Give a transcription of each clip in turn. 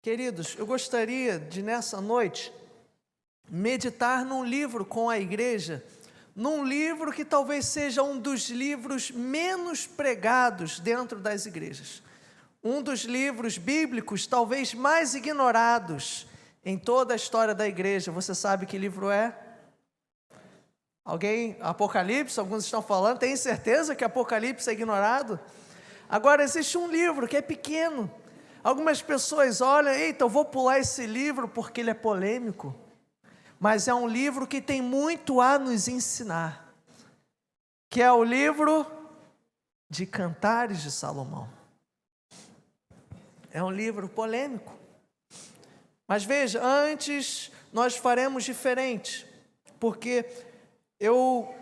Queridos, eu gostaria de, nessa noite, meditar num livro com a igreja, num livro que talvez seja um dos livros menos pregados dentro das igrejas. Um dos livros bíblicos talvez mais ignorados em toda a história da igreja. Você sabe que livro é? Alguém? Apocalipse? Alguns estão falando. Tem certeza que Apocalipse é ignorado? Agora, existe um livro que é pequeno. Algumas pessoas olham, eita, eu vou pular esse livro porque ele é polêmico. Mas é um livro que tem muito a nos ensinar, que é o livro de Cantares de Salomão. É um livro polêmico. Mas veja, antes nós faremos diferente, porque eu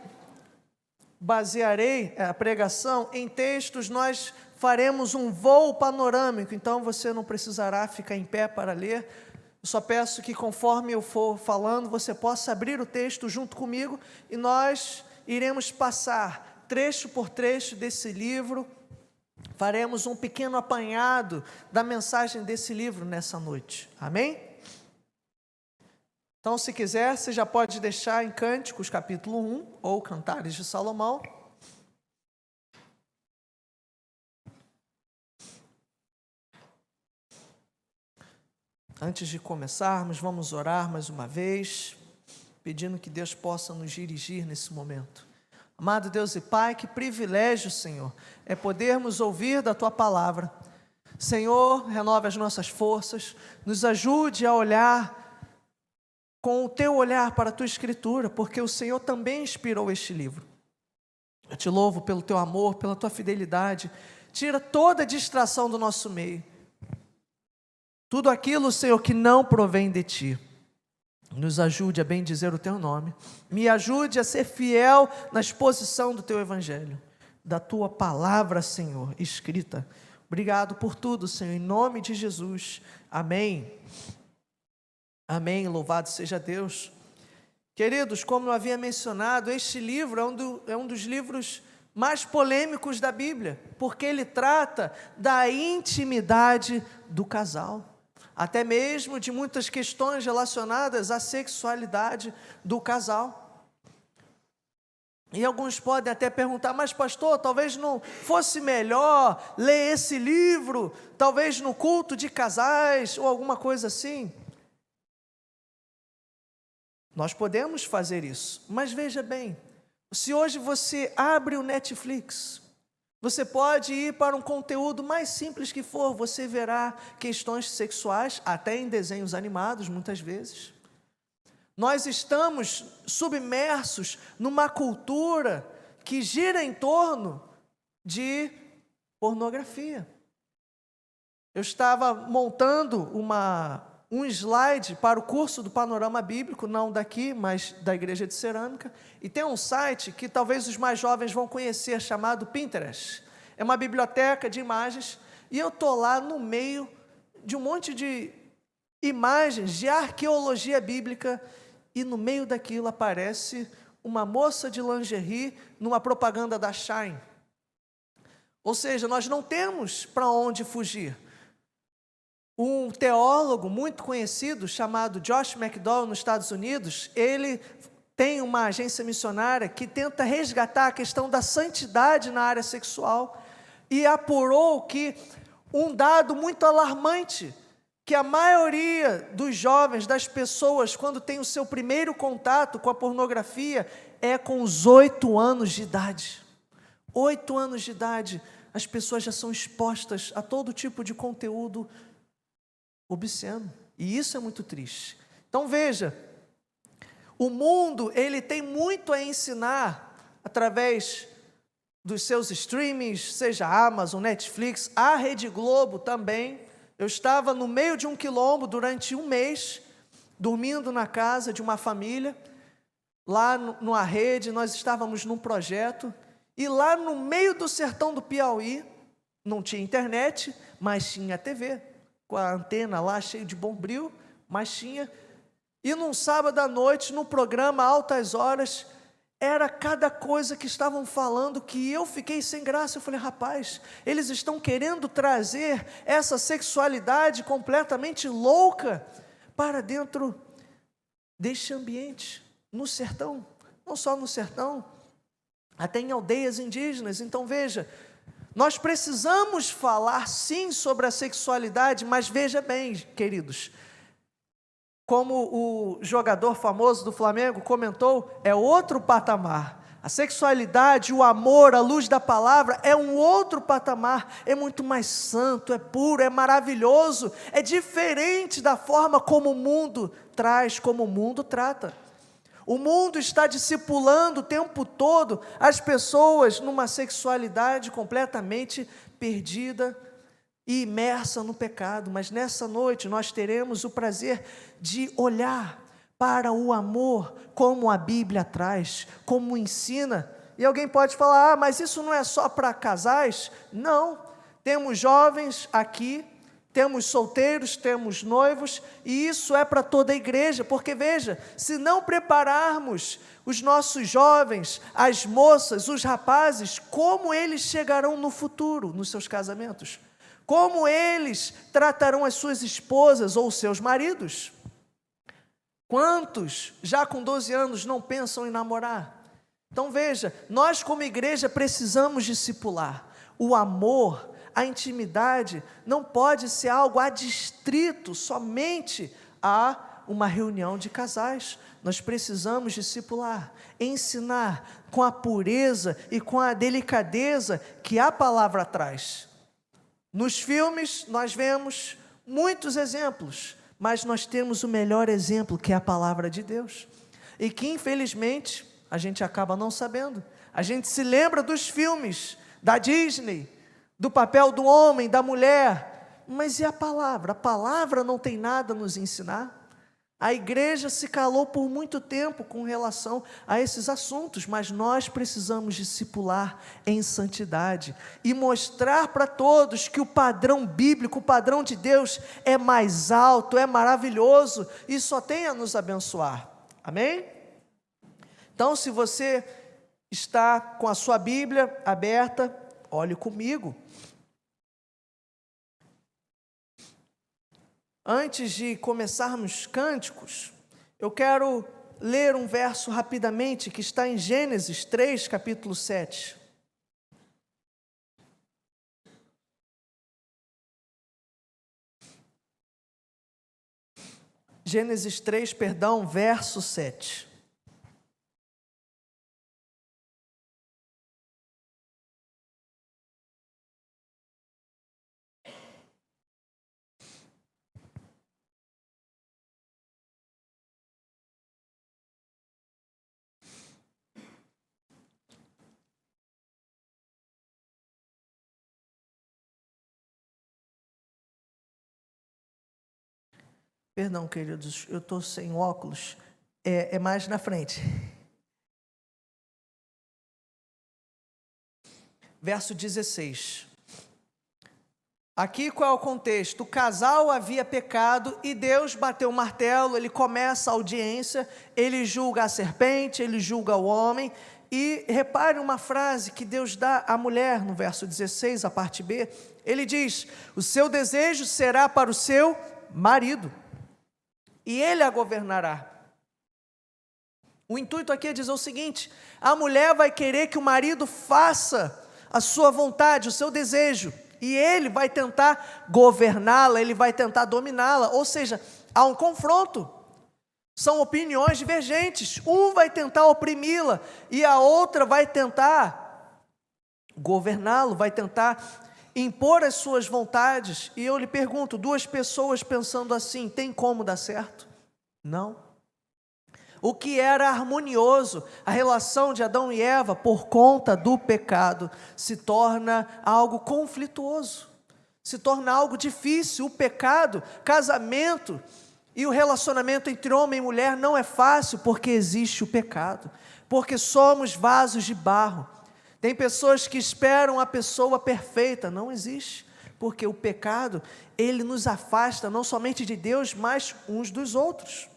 basearei a pregação em textos, nós faremos um voo panorâmico, então você não precisará ficar em pé para ler. Eu só peço que conforme eu for falando, você possa abrir o texto junto comigo e nós iremos passar trecho por trecho desse livro, faremos um pequeno apanhado da mensagem desse livro nessa noite, amém? Então, se quiser, você já pode deixar em Cânticos capítulo 1, ou Cantares de Salomão. Antes de começarmos, vamos orar mais uma vez, pedindo que Deus possa nos dirigir nesse momento. Amado Deus e Pai, que privilégio, Senhor, é podermos ouvir da Tua palavra. Senhor, renova as nossas forças, nos ajude a olhar com o Teu olhar para a Tua Escritura, porque o Senhor também inspirou este livro. Eu te louvo pelo Teu amor, pela Tua fidelidade. Tira toda a distração do nosso meio. Tudo aquilo, Senhor, que não provém de Ti. Nos ajude a bendizer o Teu nome. Me ajude a ser fiel na exposição do Teu Evangelho, da Tua palavra, Senhor, escrita. Obrigado por tudo, Senhor, em nome de Jesus. Amém. Amém, louvado seja Deus. Queridos, como eu havia mencionado, este livro é um dos livros mais polêmicos da Bíblia, porque ele trata da intimidade do casal, até mesmo de muitas questões relacionadas à sexualidade do casal. E alguns podem até perguntar, mas pastor, talvez não fosse melhor ler esse livro, talvez no culto de casais, ou alguma coisa assim. Nós podemos fazer isso, mas veja bem, se hoje você abre o Netflix, você pode ir para um conteúdo mais simples que for, você verá questões sexuais, até em desenhos animados, muitas vezes. Nós estamos submersos numa cultura que gira em torno de pornografia. Eu estava montando um slide para o curso do Panorama Bíblico, não daqui, mas da Igreja de Cerâmica, e tem um site que talvez os mais jovens vão conhecer, chamado Pinterest. É uma biblioteca de imagens, e eu estou lá no meio de um monte de imagens de arqueologia bíblica, e no meio daquilo aparece uma moça de lingerie numa propaganda da Shine. Ou seja, nós não temos para onde fugir. Um teólogo muito conhecido, chamado Josh McDowell, nos Estados Unidos, ele tem uma agência missionária que tenta resgatar a questão da santidade na área sexual e apurou que um dado muito alarmante, que a maioria dos jovens, das pessoas, quando tem o seu primeiro contato com a pornografia, é com os 8 anos de idade. 8 anos de idade, as pessoas já são expostas a todo tipo de conteúdo obsceno, e isso é muito triste. Então veja, o mundo, ele tem muito a ensinar através dos seus streamings, seja Amazon, Netflix, a Rede Globo também. Eu estava no meio de um quilombo durante um mês, dormindo na casa de uma família, lá numa rede, nós estávamos num projeto, e lá no meio do sertão do Piauí, não tinha internet, mas tinha TV, com a antena lá cheio de bombril, mas tinha. E num sábado à noite, no programa Altas Horas, Era cada coisa que estavam falando que eu fiquei sem graça. Eu falei, rapaz, eles estão querendo trazer essa sexualidade completamente louca para dentro deste ambiente, no sertão, não só no sertão, até em aldeias indígenas. Então veja, nós precisamos falar sim sobre a sexualidade, mas veja bem, queridos, como o jogador famoso do Flamengo comentou, é outro patamar. A sexualidade, o amor, a luz da palavra é um outro patamar, é muito mais santo, é puro, é maravilhoso, é diferente da forma como o mundo traz, como o mundo trata. O mundo está discipulando o tempo todo as pessoas numa sexualidade completamente perdida e imersa no pecado, mas nessa noite nós teremos o prazer de olhar para o amor, como a Bíblia traz, como ensina. E alguém pode falar, mas isso não é só para casais? Não, temos jovens aqui, temos solteiros, temos noivos, e isso é para toda a igreja, porque veja, se não prepararmos os nossos jovens, as moças, os rapazes, como eles chegarão no futuro, nos seus casamentos? Como eles tratarão as suas esposas ou seus maridos? Quantos, já com 12 anos, não pensam em namorar? Então veja, nós como igreja precisamos discipular. O amor, a intimidade, não pode ser algo adstrito somente a uma reunião de casais. Nós precisamos discipular, ensinar com a pureza e com a delicadeza que a palavra traz. Nos filmes nós vemos muitos exemplos, mas nós temos o melhor exemplo, que é a palavra de Deus, e que infelizmente a gente acaba não sabendo. A gente se lembra dos filmes da Disney, do papel do homem, da mulher, mas e a palavra? A palavra não tem nada a nos ensinar. A igreja se calou por muito tempo com relação a esses assuntos, mas nós precisamos discipular em santidade e mostrar para todos que o padrão bíblico, o padrão de Deus é mais alto, é maravilhoso e só tem a nos abençoar. Amém? Então, se você está com a sua Bíblia aberta, olhe comigo. Antes de começarmos cânticos, eu quero ler um verso rapidamente que está em Gênesis 3, capítulo 7. Gênesis 3, verso 7. Perdão, queridos, eu estou sem óculos, é mais na frente. Verso 16. Aqui qual é o contexto? O casal havia pecado e Deus bateu o martelo, ele começa a audiência, ele julga a serpente, ele julga o homem, e repare uma frase que Deus dá à mulher, no verso 16, a parte B, ele diz, o seu desejo será para o seu marido, e ele a governará. O intuito aqui é dizer o seguinte, a mulher vai querer que o marido faça a sua vontade, o seu desejo, e ele vai tentar governá-la, ele vai tentar dominá-la, ou seja, há um confronto, são opiniões divergentes, um vai tentar oprimi-la, e a outra vai tentar governá-lo, vai tentar impor as suas vontades, e eu lhe pergunto, duas pessoas pensando assim, tem como dar certo? Não. O que era harmonioso, a relação de Adão e Eva, por conta do pecado, se torna algo conflituoso, se torna algo difícil. O pecado, casamento e o relacionamento entre homem e mulher não é fácil, porque existe o pecado, porque somos vasos de barro. Tem pessoas que esperam a pessoa perfeita, não existe, porque o pecado, ele nos afasta não somente de Deus, mas uns dos outros.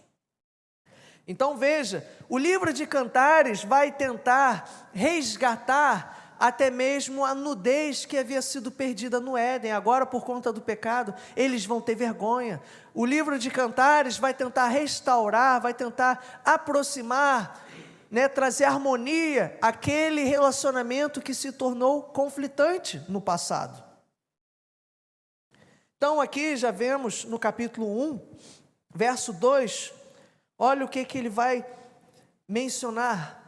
Então veja, o livro de Cantares vai tentar resgatar até mesmo a nudez que havia sido perdida no Éden. Agora, por conta do pecado, eles vão ter vergonha. O livro de Cantares vai tentar restaurar, vai tentar aproximar, trazer harmonia àquele relacionamento que se tornou conflitante no passado. Então aqui já vemos no capítulo 1, verso 2, olha o que ele vai mencionar.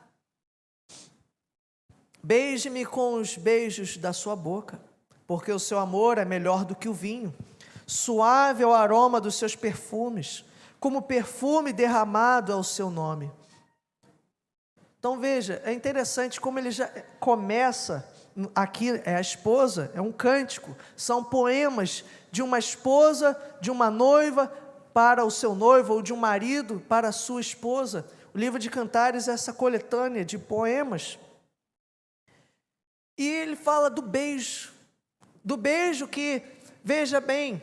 Beije-me com os beijos da sua boca, porque o seu amor é melhor do que o vinho. Suave é o aroma dos seus perfumes, como perfume derramado é o seu nome. Então veja, é interessante como ele já começa aqui, a esposa, é um cântico, são poemas de uma esposa, de uma noiva para o seu noivo, ou de um marido para a sua esposa. O livro de Cantares é essa coletânea de poemas. E ele fala do beijo que, veja bem,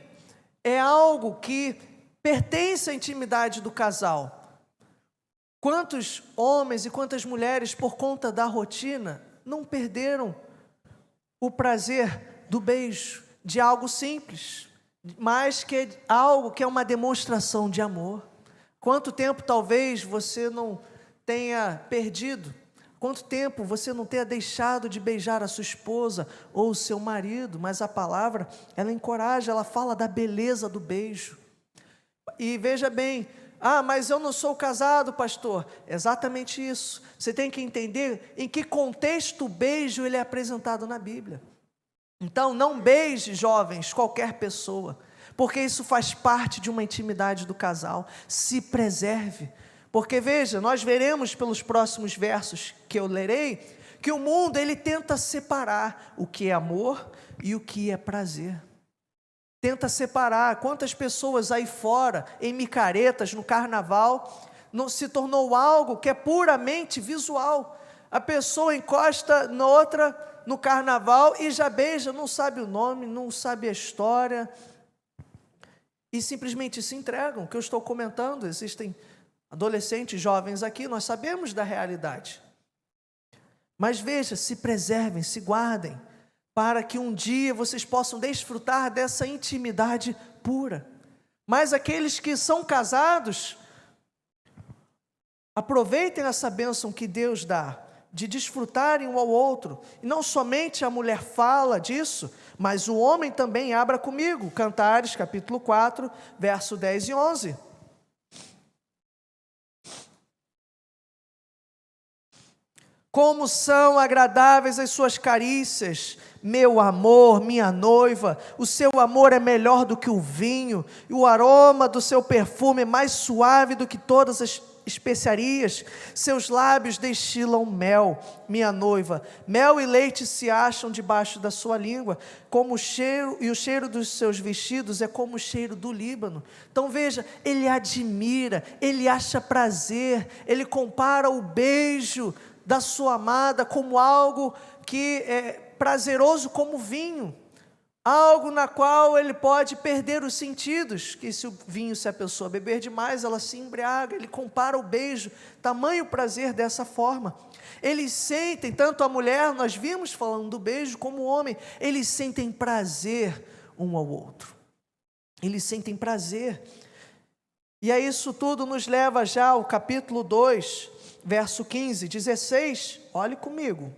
é algo que pertence à intimidade do casal. Quantos homens e quantas mulheres, por conta da rotina, não perderam o prazer do beijo, de algo simples, mas que é algo que é uma demonstração de amor. Quanto tempo talvez você não tenha perdido? Quanto tempo você não tenha deixado de beijar a sua esposa ou o seu marido? Mas a palavra, ela encoraja, ela fala da beleza do beijo. E veja bem, mas eu não sou casado, pastor. Exatamente isso. Você tem que entender em que contexto o beijo ele é apresentado na Bíblia. Então, não beije, jovens, qualquer pessoa, porque isso faz parte de uma intimidade do casal. Se preserve. Porque veja, nós veremos pelos próximos versos que eu lerei, que o mundo ele tenta separar o que é amor e o que é prazer. Tenta separar. Quantas pessoas aí fora, em micaretas, no carnaval, não se tornou algo que é puramente visual. A pessoa encosta na outra no carnaval e já beija, não sabe o nome, não sabe a história, e simplesmente se entregam. O que eu estou comentando, existem adolescentes, jovens aqui, nós sabemos da realidade. Mas veja, se preservem, se guardem, para que um dia vocês possam desfrutar dessa intimidade pura. Mas aqueles que são casados, aproveitem essa bênção que Deus dá, de desfrutarem um ao outro. E não somente a mulher fala disso, mas o homem também. Abra comigo, Cantares, capítulo 4, verso 10 e 11. Como são agradáveis as suas carícias, meu amor, minha noiva, o seu amor é melhor do que o vinho, e o aroma do seu perfume é mais suave do que todas as especiarias, seus lábios destilam mel, minha noiva, mel e leite se acham debaixo da sua língua, como o cheiro, e o cheiro dos seus vestidos é como o cheiro do Líbano. Então veja, ele admira, ele acha prazer, ele compara o beijo da sua amada como algo que é prazeroso como vinho, algo na qual ele pode perder os sentidos, que se o vinho, se a pessoa beber demais, ela se embriaga. Ele compara o beijo, tamanho prazer dessa forma. Eles sentem, tanto a mulher, nós vimos falando do beijo, como o homem, eles sentem prazer um ao outro, eles sentem prazer. E aí isso tudo nos leva já ao capítulo 2, verso 15, 16, olhe comigo.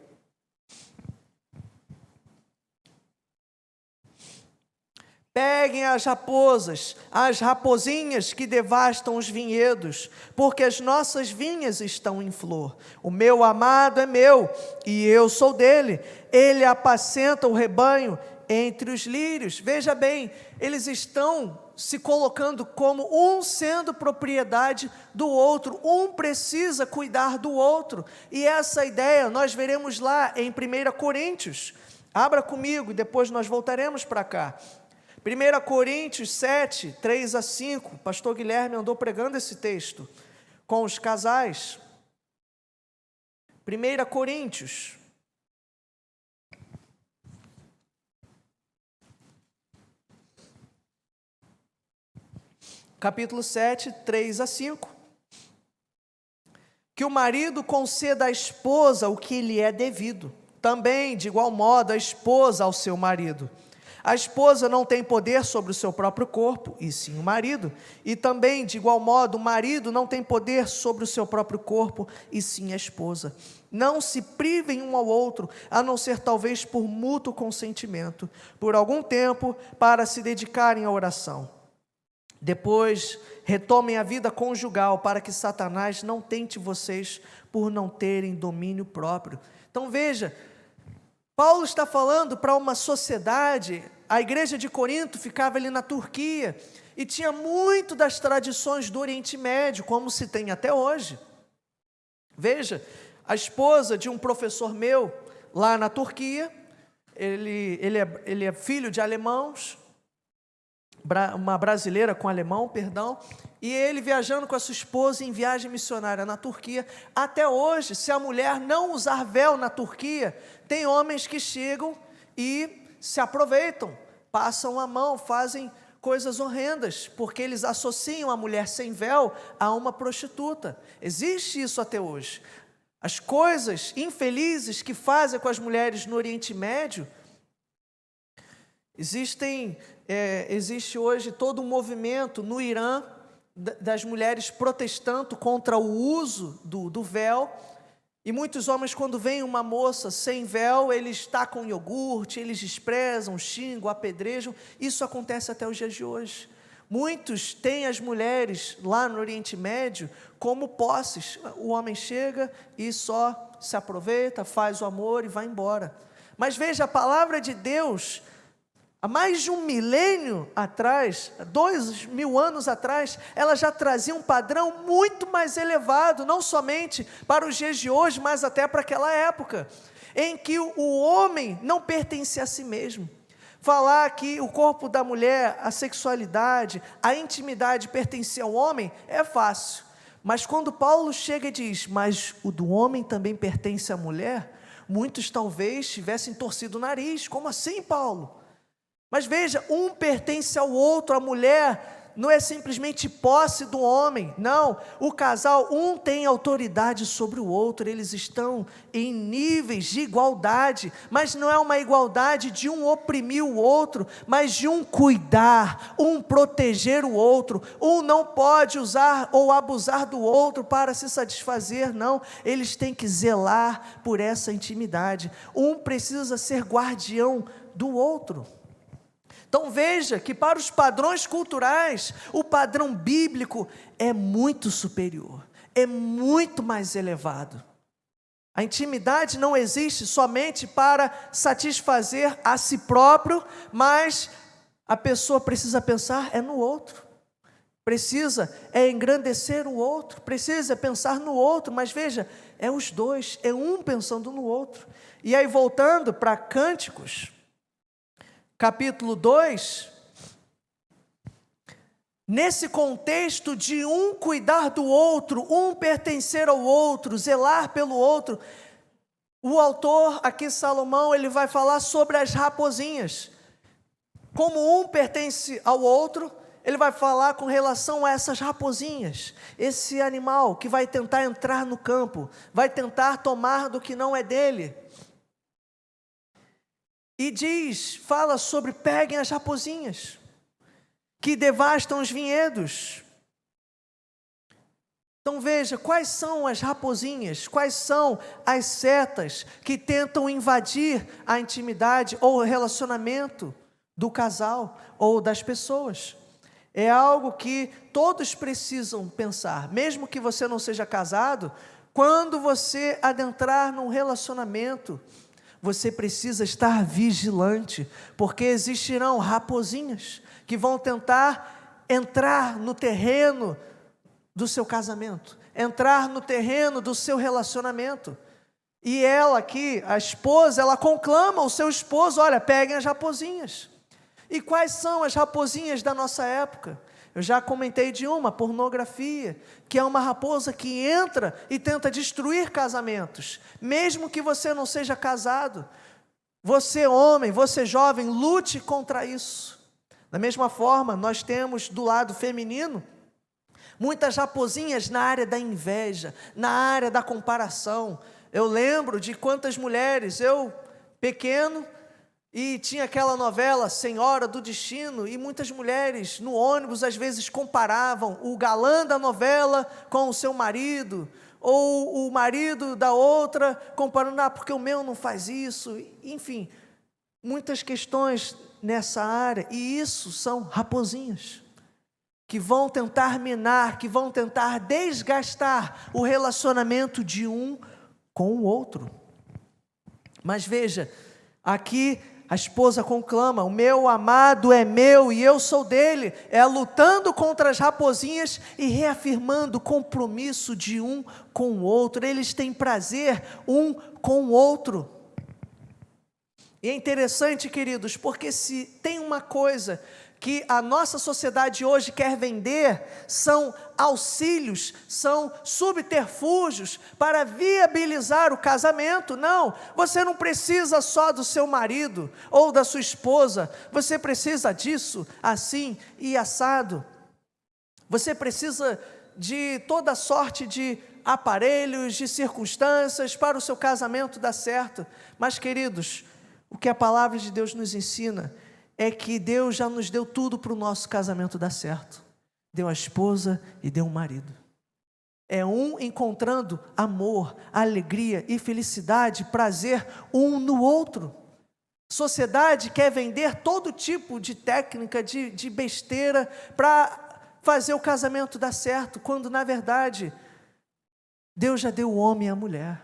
Peguem as raposas, as raposinhas que devastam os vinhedos, porque as nossas vinhas estão em flor. O meu amado é meu, e eu sou dele. Ele apacenta o rebanho entre os lírios. Veja bem, eles estão se colocando como um sendo propriedade do outro. Um precisa cuidar do outro. E essa ideia nós veremos lá em 1 Coríntios. Abra comigo, depois nós voltaremos para cá. 1 Coríntios 7, 3 a 5, pastor Guilherme andou pregando esse texto com os casais. 1 Coríntios, capítulo 7, 3 a 5. que o marido conceda à esposa o que lhe é devido. Também, de igual modo, a esposa ao seu marido. A esposa não tem poder sobre o seu próprio corpo, e sim o marido. E também, de igual modo, o marido não tem poder sobre o seu próprio corpo, e sim a esposa. Não se privem um ao outro, a não ser talvez por mútuo consentimento, por algum tempo, para se dedicarem à oração. Depois, retomem a vida conjugal, para que Satanás não tente vocês por não terem domínio próprio. Então veja, Paulo está falando para uma sociedade, a igreja de Corinto ficava ali na Turquia, e tinha muito das tradições do Oriente Médio, como se tem até hoje. Veja, a esposa de um professor meu, lá na Turquia, ele é filho de alemãos, uma brasileira com alemão, perdão, e ele viajando com a sua esposa em viagem missionária na Turquia. Até hoje, se a mulher não usar véu na Turquia, tem homens que chegam e se aproveitam, passam a mão, fazem coisas horrendas, porque eles associam a mulher sem véu a uma prostituta. Existe isso até hoje. As coisas infelizes que fazem com as mulheres no Oriente Médio, existe hoje todo um movimento no Irã das mulheres protestando contra o uso do véu, e muitos homens, quando veem uma moça sem véu, eles tacam iogurte, eles desprezam, xingam, apedrejam. Isso acontece até os dias de hoje. Muitos têm as mulheres lá no Oriente Médio como posses. O homem chega e só se aproveita, faz o amor e vai embora. Mas veja, a palavra de Deus, há mais de 1 milênio atrás, 2.000 anos atrás, ela já trazia um padrão muito mais elevado, não somente para os dias de hoje, mas até para aquela época, em que o homem não pertencia a si mesmo. Falar que o corpo da mulher, a sexualidade, a intimidade pertencia ao homem, é fácil. Mas quando Paulo chega e diz, mas o do homem também pertence à mulher, muitos talvez tivessem torcido o nariz. Como assim, Paulo? Mas veja, um pertence ao outro, a mulher não é simplesmente posse do homem, não, o casal, um tem autoridade sobre o outro, eles estão em níveis de igualdade, mas não é uma igualdade de um oprimir o outro, mas de um cuidar, um proteger o outro, um não pode usar ou abusar do outro para se satisfazer, não, eles têm que zelar por essa intimidade, um precisa ser guardião do outro. Então veja que para os padrões culturais, o padrão bíblico é muito superior, é muito mais elevado. A intimidade não existe somente para satisfazer a si próprio, mas a pessoa precisa pensar no outro, precisa engrandecer o outro, precisa pensar no outro, mas veja, é os dois, é um pensando no outro. E aí voltando para Cânticos, capítulo 2, nesse contexto de um cuidar do outro, um pertencer ao outro, zelar pelo outro, o autor aqui, Salomão, ele vai falar sobre as raposinhas. Como um pertence ao outro, ele vai falar com relação a essas raposinhas, esse animal que vai tentar entrar no campo, vai tentar tomar do que não é dele. E fala sobre peguem as raposinhas, que devastam os vinhedos. Então veja, quais são as raposinhas, quais são as setas que tentam invadir a intimidade ou o relacionamento do casal ou das pessoas. É algo que todos precisam pensar, mesmo que você não seja casado, quando você adentrar num relacionamento, você precisa estar vigilante, porque existirão raposinhas que vão tentar entrar no terreno do seu casamento, entrar no terreno do seu relacionamento. E ela aqui, a esposa, ela conclama o seu esposo, olha, peguem as raposinhas. E quais são as raposinhas da nossa época? Eu já comentei de uma, pornografia, que é uma raposa que entra e tenta destruir casamentos, mesmo que você não seja casado. Você homem, você jovem, lute contra isso. Da mesma forma, nós temos do lado feminino, muitas raposinhas na área da inveja, na área da comparação. Eu lembro de quantas mulheres, eu pequeno, e tinha aquela novela Senhora do Destino, e muitas mulheres no ônibus às vezes comparavam o galã da novela com o seu marido, ou o marido da outra comparando, porque o meu não faz isso, enfim, muitas questões nessa área, e isso são raposinhas, que vão tentar minar, que vão tentar desgastar o relacionamento de um com o outro. Mas veja, aqui a esposa conclama: o meu amado é meu e eu sou dele. É lutando contra as raposinhas e reafirmando o compromisso de um com o outro. Eles têm prazer um com o outro. E é interessante, queridos, porque se tem uma coisa que a nossa sociedade hoje quer vender, são auxílios, são subterfúgios para viabilizar o casamento. Não, você não precisa só do seu marido ou da sua esposa, você precisa disso, assim e assado. Você precisa de toda sorte de aparelhos, de circunstâncias para o seu casamento dar certo. Mas, queridos, o que a palavra de Deus nos ensina é que Deus já nos deu tudo para o nosso casamento dar certo. Deu a esposa e deu o marido. É um encontrando amor, alegria e felicidade, prazer um no outro. Sociedade quer vender todo tipo de técnica, de besteira, para fazer o casamento dar certo, quando na verdade Deus já deu o homem e a mulher.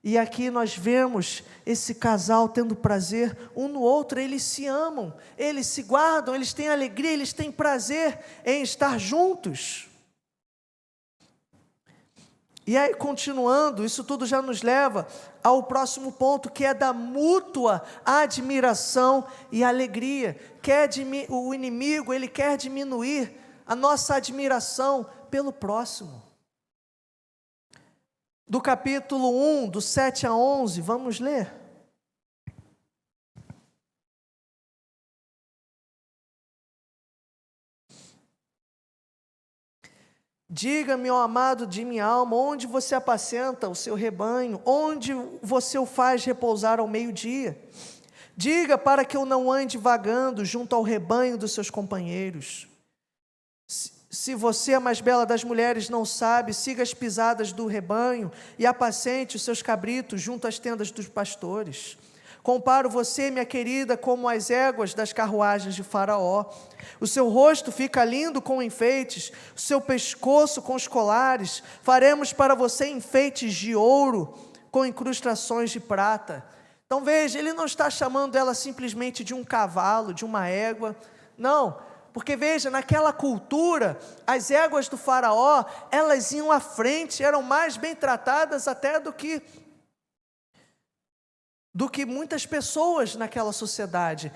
E aqui nós vemos esse casal tendo prazer um no outro, eles se amam, eles se guardam, eles têm alegria, eles têm prazer em estar juntos. E aí, continuando, isso tudo já nos leva ao próximo ponto, que é da mútua admiração e alegria. O inimigo, ele quer diminuir a nossa admiração pelo próximo. Do capítulo 1, do 7 a 11, vamos ler. Diga-me, ó amado de minha alma, onde você apacenta o seu rebanho, onde você o faz repousar ao meio-dia? Diga para que eu não ande vagando junto ao rebanho dos seus companheiros. Se você, a mais bela das mulheres, não sabe, siga as pisadas do rebanho e apacente os seus cabritos junto às tendas dos pastores. Comparo você, minha querida, como as éguas das carruagens de Faraó. O seu rosto fica lindo com enfeites, o seu pescoço com os colares. Faremos para você enfeites de ouro com incrustações de prata. Então veja, ele não está chamando ela simplesmente de um cavalo, de uma égua. Não. Porque veja, naquela cultura, as éguas do faraó, elas iam à frente, eram mais bem tratadas até do que muitas pessoas naquela sociedade.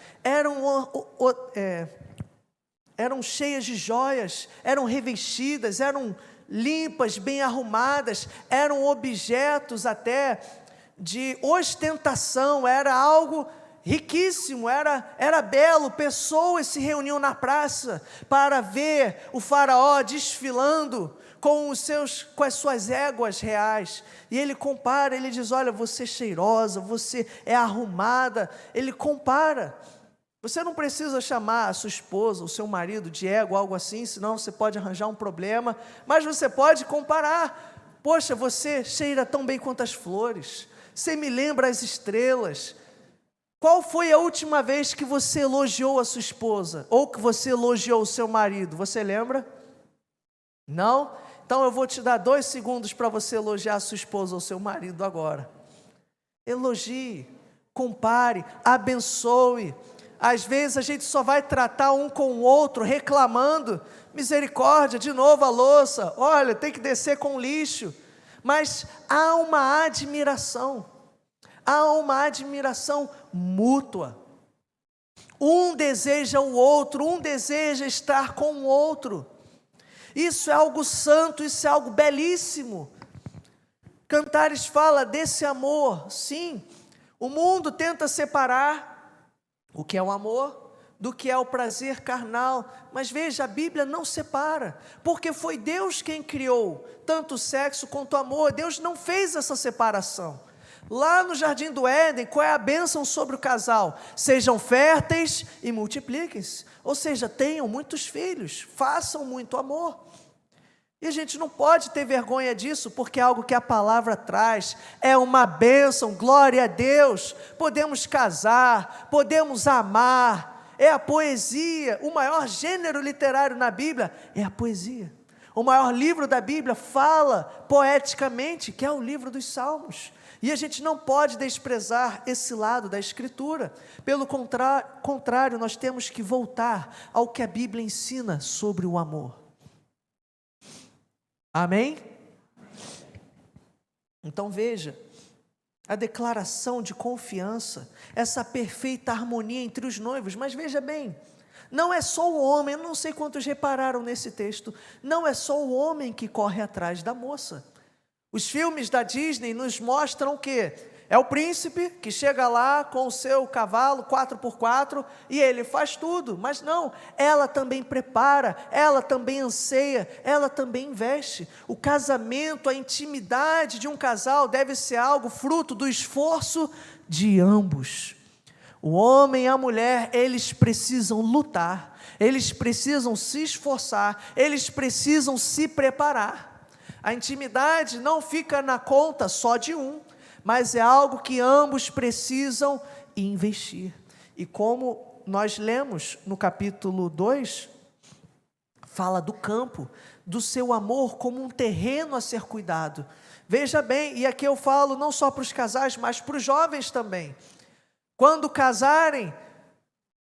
Eram cheias de joias, eram revestidas, eram limpas, bem arrumadas, eram objetos até de ostentação, era algo riquíssimo, era belo. Pessoas se reuniam na praça para ver o faraó desfilando com as suas éguas reais, e ele compara, ele diz: olha, você é cheirosa, você é arrumada. Ele compara. Você não precisa chamar a sua esposa, o seu marido de égua, algo assim, senão você pode arranjar um problema, mas você pode comparar. Poxa, você cheira tão bem quanto as flores, você me lembra as estrelas. Qual foi a última vez que você elogiou a sua esposa? Ou que você elogiou o seu marido? Você lembra? Não? Então eu vou te dar 2 segundos para você elogiar a sua esposa ou seu marido agora. Elogie, compare, abençoe. Às vezes a gente só vai tratar um com o outro reclamando. Misericórdia, de novo a louça. Olha, tem que descer com lixo. Mas há uma admiração. Há uma admiração mútua. Um deseja o outro, um deseja estar com o outro. Isso é algo santo, isso é algo belíssimo. Cantares fala desse amor. Sim, o mundo tenta separar o que é o amor do que é o prazer carnal. Mas veja, a Bíblia não separa, porque foi Deus quem criou tanto o sexo quanto o amor. Deus não fez essa separação. Lá no Jardim do Éden, qual é a bênção sobre o casal? Sejam férteis e multipliquem-se. Ou seja, tenham muitos filhos, façam muito amor. E a gente não pode ter vergonha disso, porque é algo que a palavra traz, é uma bênção, glória a Deus. Podemos casar, podemos amar, é a poesia. O maior gênero literário na Bíblia é a poesia. O maior livro da Bíblia fala poeticamente, que é o livro dos Salmos. E a gente não pode desprezar esse lado da Escritura. Pelo contrário, nós temos que voltar ao que a Bíblia ensina sobre o amor. Amém? Então veja, a declaração de confiança, essa perfeita harmonia entre os noivos. Mas veja bem, não é só o homem, eu não sei quantos repararam nesse texto, não é só o homem que corre atrás da moça. Os filmes da Disney nos mostram que é o príncipe que chega lá com o seu cavalo 4x4 e ele faz tudo, mas não, ela também prepara, ela também anseia, ela também investe. O casamento, a intimidade de um casal deve ser algo fruto do esforço de ambos. O homem e a mulher, eles precisam lutar, eles precisam se esforçar, eles precisam se preparar. A intimidade não fica na conta só de um, mas é algo que ambos precisam investir. E como nós lemos no capítulo 2, fala do campo, do seu amor como um terreno a ser cuidado. Veja bem, e aqui eu falo não só para os casais, mas para os jovens também. Quando casarem,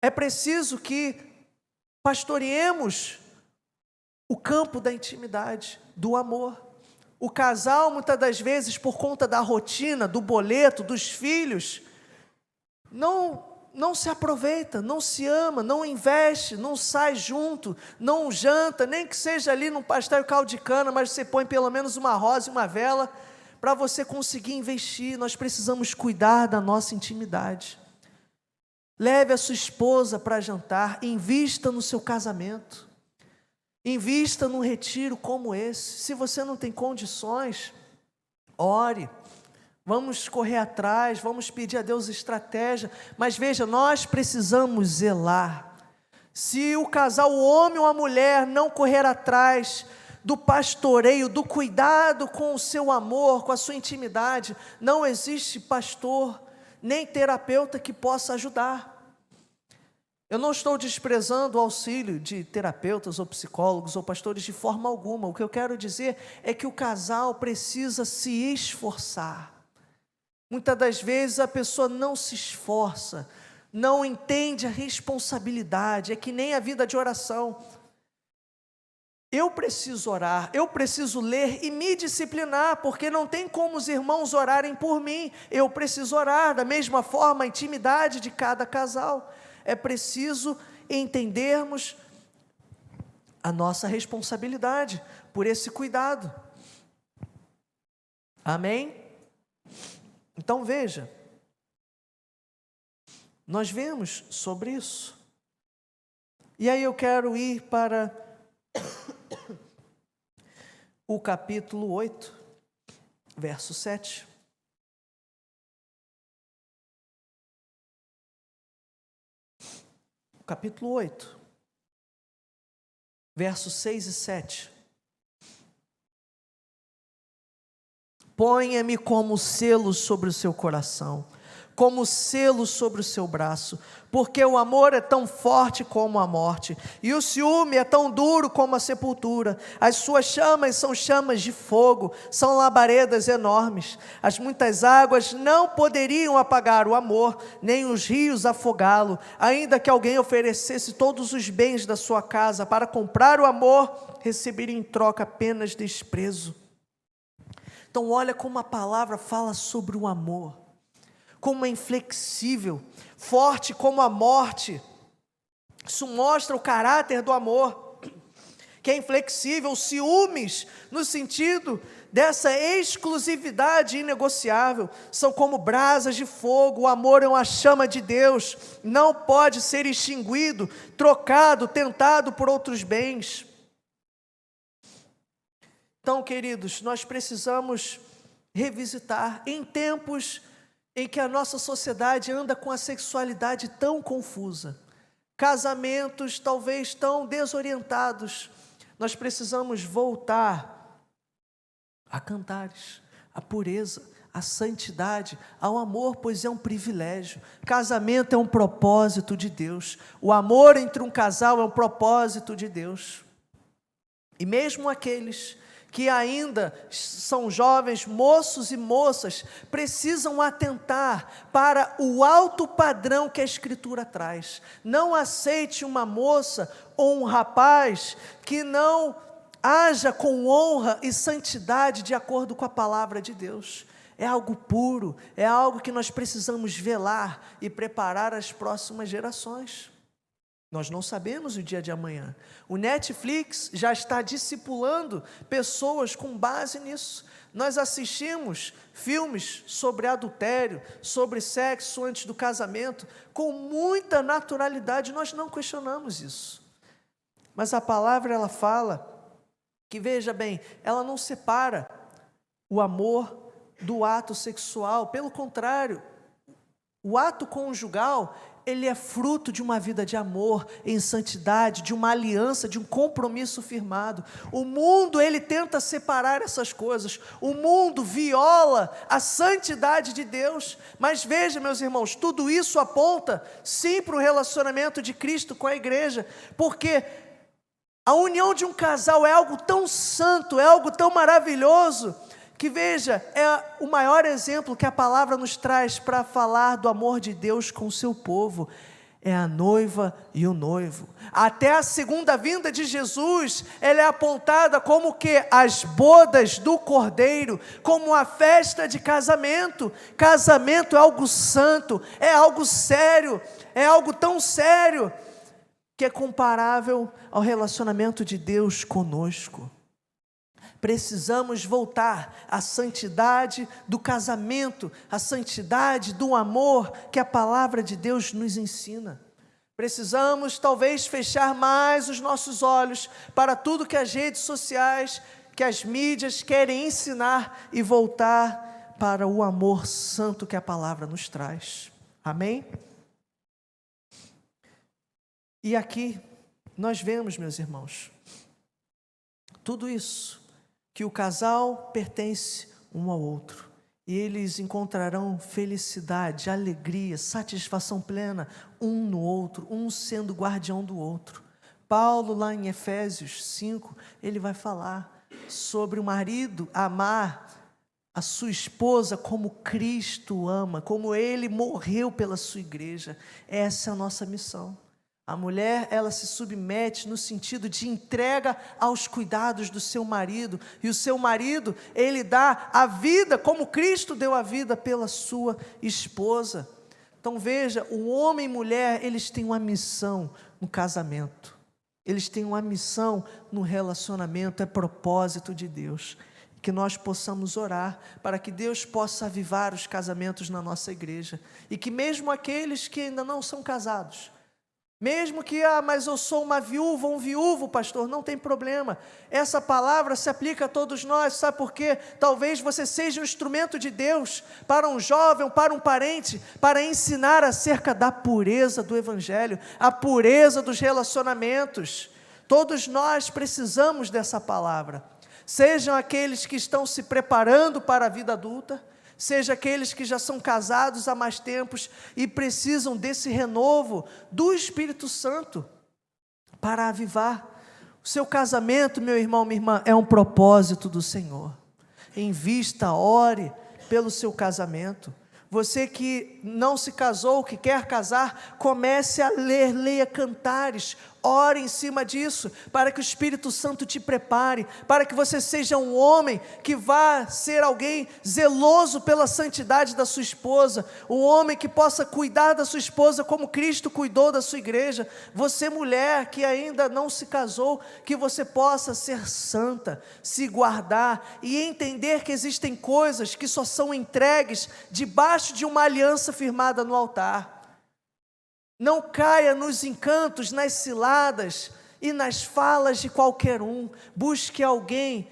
é preciso que pastoreemos o campo da intimidade, do amor. O casal, muitas das vezes, por conta da rotina, do boleto, dos filhos, não se aproveita, não se ama, não investe, não sai junto, não janta, nem que seja ali num pastel e caldo de cana, mas você põe pelo menos uma rosa e uma vela, para você conseguir investir. Nós precisamos cuidar da nossa intimidade. Leve a sua esposa para jantar, invista no seu casamento. Invista num retiro como esse. Se você não tem condições, ore, vamos correr atrás, vamos pedir a Deus estratégia, mas veja, nós precisamos zelar. Se o casal, o homem ou a mulher, não correr atrás do pastoreio, do cuidado com o seu amor, com a sua intimidade, não existe pastor, nem terapeuta que possa ajudar. Eu não estou desprezando o auxílio de terapeutas ou psicólogos ou pastores de forma alguma. O que eu quero dizer é que o casal precisa se esforçar. Muitas das vezes a pessoa não se esforça, não entende a responsabilidade, é que nem a vida de oração. Eu preciso orar, eu preciso ler e me disciplinar, porque não tem como os irmãos orarem por mim. Eu preciso orar, da mesma forma, a intimidade de cada casal. É preciso entendermos a nossa responsabilidade por esse cuidado. Amém? Então veja, nós vemos sobre isso. E aí eu quero ir para o capítulo 8, verso 7. Capítulo 8, versos 6 e 7. Ponha-me como selo sobre o seu coração, como selo sobre o seu braço, porque o amor é tão forte como a morte, e o ciúme é tão duro como a sepultura. As suas chamas são chamas de fogo, são labaredas enormes. As muitas águas não poderiam apagar o amor, nem os rios afogá-lo, ainda que alguém oferecesse todos os bens da sua casa para comprar o amor, receberia em troca apenas desprezo. Então olha como a palavra fala sobre o amor, como é inflexível, forte como a morte. Isso mostra o caráter do amor. que é inflexível, ciúmes, no sentido dessa exclusividade inegociável, são como brasas de fogo. O amor é uma chama de Deus, não pode ser extinguido, trocado, tentado por outros bens. Então, queridos, nós precisamos revisitar em tempos em que a nossa sociedade anda com a sexualidade tão confusa, casamentos talvez tão desorientados. Nós precisamos voltar a cantares, a pureza, a santidade, ao amor, pois é um privilégio. Casamento é um propósito de Deus. O amor entre um casal é um propósito de Deus. E mesmo aqueles que ainda são jovens, moços e moças, precisam atentar para o alto padrão que a Escritura traz. Não aceite uma moça ou um rapaz que não haja com honra e santidade de acordo com a palavra de Deus. É algo puro, é algo que nós precisamos velar e preparar as próximas gerações. Nós não sabemos o dia de amanhã. O Netflix já está discipulando pessoas com base nisso. Nós assistimos filmes sobre adultério, sobre sexo antes do casamento, com muita naturalidade. Nós não questionamos isso. Mas a palavra, ela fala que, veja bem, ela não separa o amor do ato sexual. Pelo contrário, o ato conjugal, ele é fruto de uma vida de amor, em santidade, de uma aliança, de um compromisso firmado. O mundo, ele tenta separar essas coisas. O mundo viola a santidade de Deus. Mas veja, meus irmãos, tudo isso aponta sim para o relacionamento de Cristo com a igreja, porque a união de um casal é algo tão santo, é algo tão maravilhoso, que, veja, é o maior exemplo que a palavra nos traz para falar do amor de Deus com o seu povo. É a noiva e o noivo. Até a segunda vinda de Jesus, ela é apontada como que as bodas do Cordeiro, como a festa de casamento. Casamento é algo santo, é algo sério, é algo tão sério, que é comparável ao relacionamento de Deus conosco. Precisamos voltar à santidade do casamento, à santidade do amor que a palavra de Deus nos ensina. Precisamos talvez fechar mais os nossos olhos para tudo que as redes sociais, que as mídias querem ensinar e voltar para o amor santo que a palavra nos traz. Amém? E aqui nós vemos, meus irmãos, tudo isso, que o casal pertence um ao outro, e eles encontrarão felicidade, alegria, satisfação plena um no outro, um sendo guardião do outro. Paulo, lá em Efésios 5, ele vai falar sobre o marido amar a sua esposa como Cristo ama, como ele morreu pela sua igreja. Essa é a nossa missão. A mulher, ela se submete no sentido de entrega aos cuidados do seu marido, e o seu marido, ele dá a vida como Cristo deu a vida pela sua esposa. Então veja, o homem e mulher, eles têm uma missão no casamento, eles têm uma missão no relacionamento, é propósito de Deus. Que nós possamos orar para que Deus possa avivar os casamentos na nossa igreja, e que mesmo aqueles que ainda não são casados, mesmo que, mas eu sou uma viúva, um viúvo, pastor, não tem problema. Essa palavra se aplica a todos nós, sabe por quê? Talvez você seja um instrumento de Deus para um jovem, para um parente, para ensinar acerca da pureza do Evangelho, a pureza dos relacionamentos. Todos nós precisamos dessa palavra. Sejam aqueles que estão se preparando para a vida adulta, seja aqueles que já são casados há mais tempos e precisam desse renovo do Espírito Santo para avivar. O seu casamento, meu irmão, minha irmã, é um propósito do Senhor. Invista, ore pelo seu casamento. Você que não se casou, que quer casar, comece a ler, leia Cantares, Ore em cima disso, para que o Espírito Santo te prepare, para que você seja um homem que vá ser alguém zeloso pela santidade da sua esposa, um homem que possa cuidar da sua esposa como Cristo cuidou da sua igreja. Você, mulher que ainda não se casou, que você possa ser santa, se guardar e entender que existem coisas que só são entregues debaixo de uma aliança firmada no altar. Não caia nos encantos, nas ciladas e nas falas de qualquer um. Busque alguém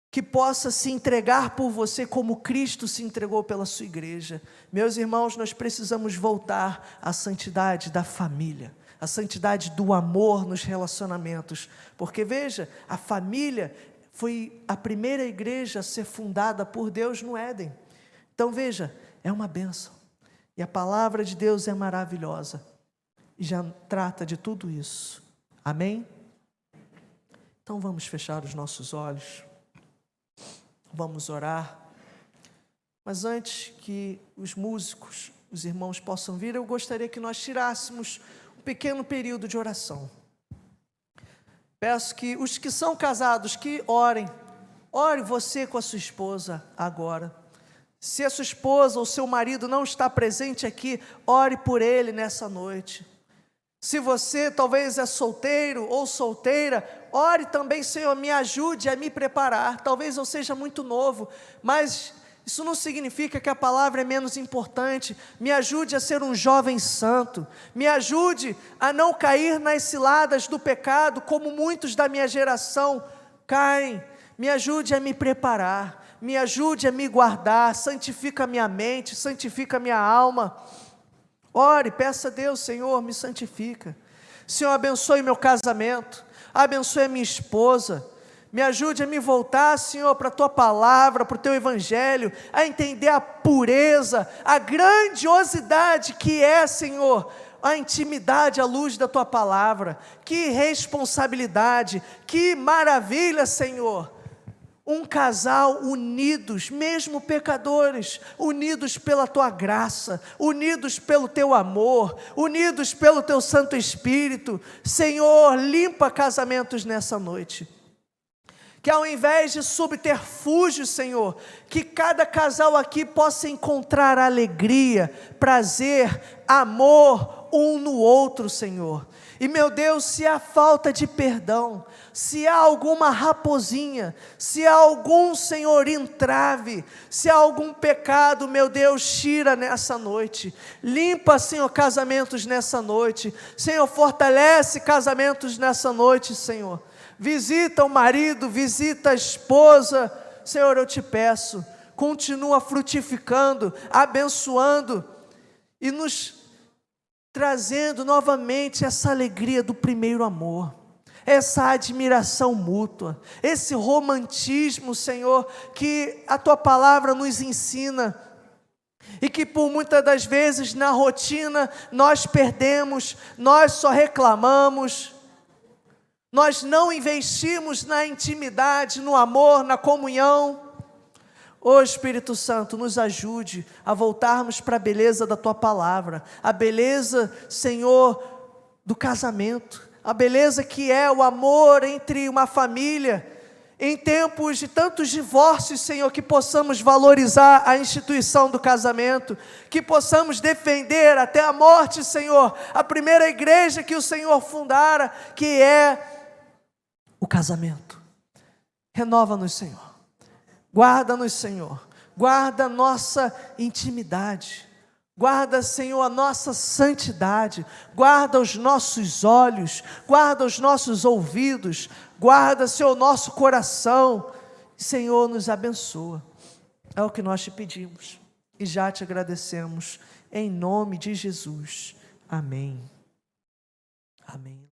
que possa se entregar por você como Cristo se entregou pela sua igreja. Meus irmãos, nós precisamos voltar à santidade da família, à santidade do amor nos relacionamentos. Porque veja, a família foi a primeira igreja a ser fundada por Deus no Éden. Então veja, é uma bênção. E a palavra de Deus é maravilhosa, e já trata de tudo isso, amém? Então vamos fechar os nossos olhos, vamos orar, mas antes que os músicos, os irmãos possam vir, eu gostaria que nós tirássemos um pequeno período de oração. Peço que os que são casados, que orem, ore você com a sua esposa agora. Se a sua esposa ou seu marido não está presente aqui, ore por ele nessa noite. Se você talvez é solteiro ou solteira, ore também: Senhor, me ajude a me preparar. Talvez eu seja muito novo, mas isso não significa que a palavra é menos importante. Me ajude a ser um jovem santo, me ajude a não cair nas ciladas do pecado, como muitos da minha geração caem. Me ajude a me preparar, me ajude a me guardar, santifica a minha mente, santifica a minha alma. Ore, peça a Deus: Senhor, me santifica. Senhor, abençoe meu casamento, abençoe a minha esposa, me ajude a me voltar, Senhor, para a Tua palavra, para o Teu Evangelho, a entender a pureza, a grandiosidade que é, Senhor, a intimidade à luz da Tua palavra. Que responsabilidade, que maravilha, Senhor. Um casal unidos, mesmo pecadores, unidos pela Tua graça, unidos pelo Teu amor, unidos pelo Teu Santo Espírito. Senhor, limpa casamentos nessa noite. Que ao invés de subterfúgio, Senhor, que cada casal aqui possa encontrar alegria, prazer, amor um no outro, Senhor. E meu Deus, se há falta de perdão, se há alguma raposinha, se há algum, Senhor, entrave, se há algum pecado, meu Deus, tira nessa noite. Limpa, Senhor, casamentos nessa noite. Senhor, fortalece casamentos nessa noite, Senhor. Visita o marido, visita a esposa. Senhor, eu te peço, continua frutificando, abençoando e nos trazendo novamente essa alegria do primeiro amor, essa admiração mútua, esse romantismo, Senhor, que a Tua palavra nos ensina, e que por muitas das vezes na rotina nós perdemos, nós só reclamamos, nós não investimos na intimidade, no amor, na comunhão. Ó Espírito Santo, nos ajude a voltarmos para a beleza da Tua palavra, a beleza, Senhor, do casamento, a beleza que é o amor entre uma família. Em tempos de tantos divórcios, Senhor, que possamos valorizar a instituição do casamento, que possamos defender até a morte, Senhor, a primeira igreja que o Senhor fundara, que é o casamento. Renova-nos, Senhor. Guarda-nos, Senhor, guarda a nossa intimidade, guarda, Senhor, a nossa santidade, guarda os nossos olhos, guarda os nossos ouvidos, guarda, Senhor, o nosso coração. Senhor, nos abençoa, é o que nós te pedimos e já te agradecemos, em nome de Jesus, amém, amém.